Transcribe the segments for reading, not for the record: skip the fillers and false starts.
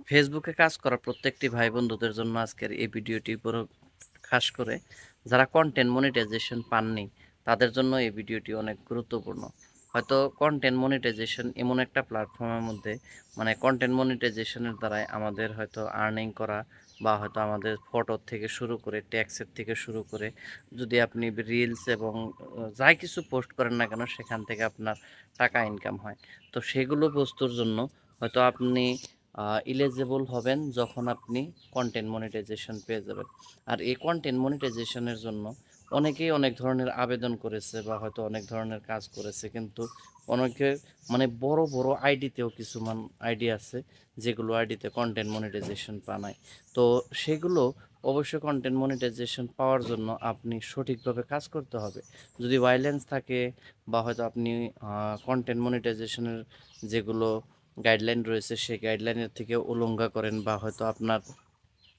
ফেসবুকে কাজ করা প্রত্যেকটি ভাই বন্ধুদের জন্য আজকের এই ভিডিওটি পুরো খাস করে যারা কন্টেন্ট মনিটাইজেশন পাননি তাদের জন্য এই ভিডিওটি অনেক গুরুত্বপূর্ণ। হয়তো কন্টেন্ট মনিটাইজেশন এমন একটা প্ল্যাটফর্মের মধ্যে মানে কন্টেন্ট মনিটাইজেশনের দ্বারাই আমাদের হয়তো আর্নিং করা বা হয়তো আমাদের ফটো থেকে শুরু করে ট্যাক্সের থেকে শুরু করে যদি আপনি রিলস এবং যাই কিছু পোস্ট করেন না কেন সেখান থেকে আপনার টাকা ইনকাম হয়। তো সেগুলো বস্তুর জন্য হয়তো আপনি ইলিজিবল হবেন যখন আপনি কন্টেন্ট মনিটাইজেশন পেয়ে যাবেন। আর এই কন্টেন্ট মনিটাইজেশনের জন্য অনেকেই অনেক ধরনের আবেদন করেছে বা হয়তো অনেক ধরনের কাজ করেছে, কিন্তু অনেকে মানে বড় বড় আইডিতেও কিছুমান আইডি আছে যেগুলো আইডিতে কন্টেন্ট মনিটাইজেশন পানায়। তো সেগুলো অবশ্যই কন্টেন্ট মনিটাইজেশন পাওয়ার জন্য আপনি সঠিকভাবে কাজ করতে হবে। যদি ভাইলেন্স থাকে বা হয়তো আপনি কন্টেন্ট মনিটাইজেশনের যেগুলো গাইডলাইন রয়েছে সেই গাইডলাইনের থেকে উলঙ্ঘা করেন বা হয়তো আপনার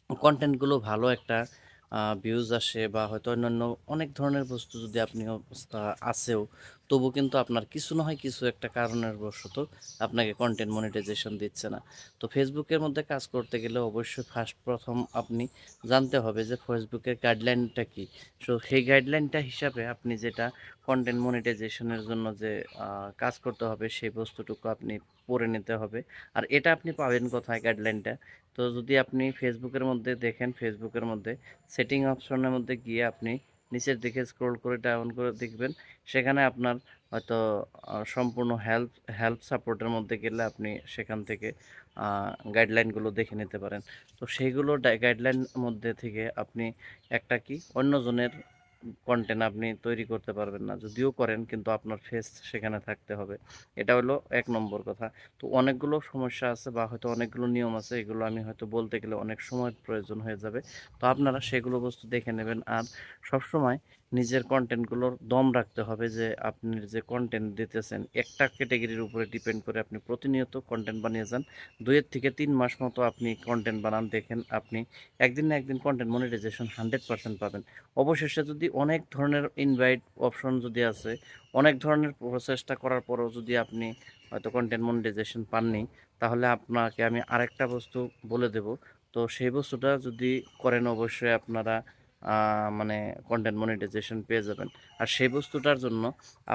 কন্টেন্টগুলো ভালো একটা ভিউজ আসে বা হয়তো অন্যান্য অনেক ধরনের বস্তু যদি আপনি আসেও তবু কিন্তু আপনার কিছু না হয় কিছু একটা কারণের বশত আপনাকে কন্টেন্ট মনিটাইজেশন দিচ্ছে না। তো ফেসবুকের মধ্যে কাজ করতে গেলে অবশ্যই প্রথম আপনি জানতে হবে যে ফেসবুকের গাইডলাইনটা কি। সো সেই গাইডলাইনটা হিসাবে আপনি যেটা কন্টেন্ট মনিটাইজেশনের জন্য যে কাজ করতে হবে সেই বস্তুটুকু আপনি পড়ে নিতে হবে। আর এটা আপনি পাবেন কোথায় গাইডলাইনটা? তো যদি আপনি ফেসবুকের মধ্যে দেখেন, ফেসবুকের মধ্যে সেটিং অপশনের মধ্যে গিয়ে আপনি নিচের দিকে স্ক্রল করে ডাউন করে দেখবেন, সেখানে আপনার হয়তো সম্পূর্ণ হেল্প হেল্প সাপোর্টের মধ্যে গেলে আপনি সেখান থেকে গাইডলাইনগুলো দেখে নিতে পারেন। তো সেইগুলো গাইডলাইন মধ্যে থেকে আপনি একটা কি অন্যজনের কন্টেন্ট আপনি তৈরি করতে পারবেন না, যদিও করেন কিন্তু আপনার ফেস সেখানে থাকতে হবে। এটা হলো এক নম্বর কথা। তো অনেকগুলো সমস্যা আছে বা হয়তো অনেকগুলো নিয়ম আছে, এগুলো আমি হয়তো বলতে গেলে অনেক সময় প্রয়োজন হয়ে যাবে। তো আপনারা সেগুলো বস্তু দেখে নেবেন। আর সবসময় নিজের কন্টেন্টগুলোর দম রাখতে হবে যে আপনি যে কন্টেন্ট দিতেছেন একটা ক্যাটেগরির উপরে ডিপেন্ড করে আপনি প্রতিনিয়ত কন্টেন্ট বানিয়ে যান। 2 থেকে 3 মাস মতো আপনি কন্টেন্ট বানান, দেখেন আপনি একদিন না একদিন কন্টেন্ট মনিটাইজেশন 100% পাবেন। অবশেষে যদি অনেক ধরনের ইনভাইট অপশন যদি আছে, অনেক ধরনের প্রচেষ্টা করার পরেও যদি আপনি হয়তো কন্টেন্ট মনিটাইজেশন পাননি, তাহলে আপনাকে আমি আরেকটা বস্তু বলে দেব। তো সেই বস্তুটা যদি করেন অবশ্যই আপনারা মানে কন্টেন্ট মনিটাইজেশন পেয়ে যাবেন। আর সেই বস্তুটার জন্য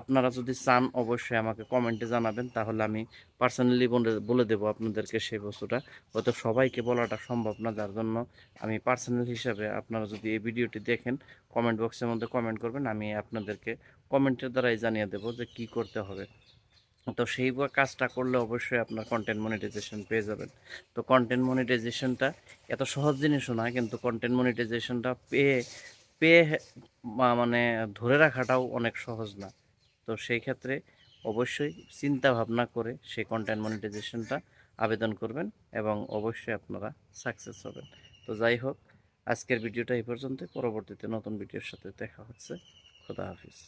আপনারা যদি চান অবশ্যই আমাকে কমেন্টে জানাবেন, তাহলে আমি পার্সোনালি বলে দেবো আপনাদেরকে সেই বস্তুটা। হয়তো সবাইকে বলাটা সম্ভব না, যার জন্য আমি পার্সোনাল হিসাবে আপনারা যদি এই ভিডিওটি দেখেন কমেন্ট বক্সের মধ্যে কমেন্ট করবেন, আমি আপনাদেরকে কমেন্টের দ্বারাই জানিয়ে দেবো যে কি করতে হবে। তো সেই কাজটা করলে অবশ্যই আপনার কন্টেন্ট মনিটাইজেশন পেয়ে যাবেন। তো কন্টেন্ট মনিটাইজেশনটা এত সহজ জিনিসও না, কিন্তু কন্টেন্ট মনিটাইজেশনটা পেয়ে পেয়ে মানে ধরে রাখাটাও অনেক সহজ না। তো সেই ক্ষেত্রে অবশ্যই চিন্তা ভাবনা করে সেই কন্টেন্ট মনিটাইজেশনটা আবেদন করবেন এবং অবশ্যই আপনারা সাকসেস হবেন। তো যাই হোক, আজকের ভিডিওটা এই পর্যন্ত। পরবর্তীতে নতুন ভিডিওর সাথে দেখা হচ্ছে। খোদা হাফিজ।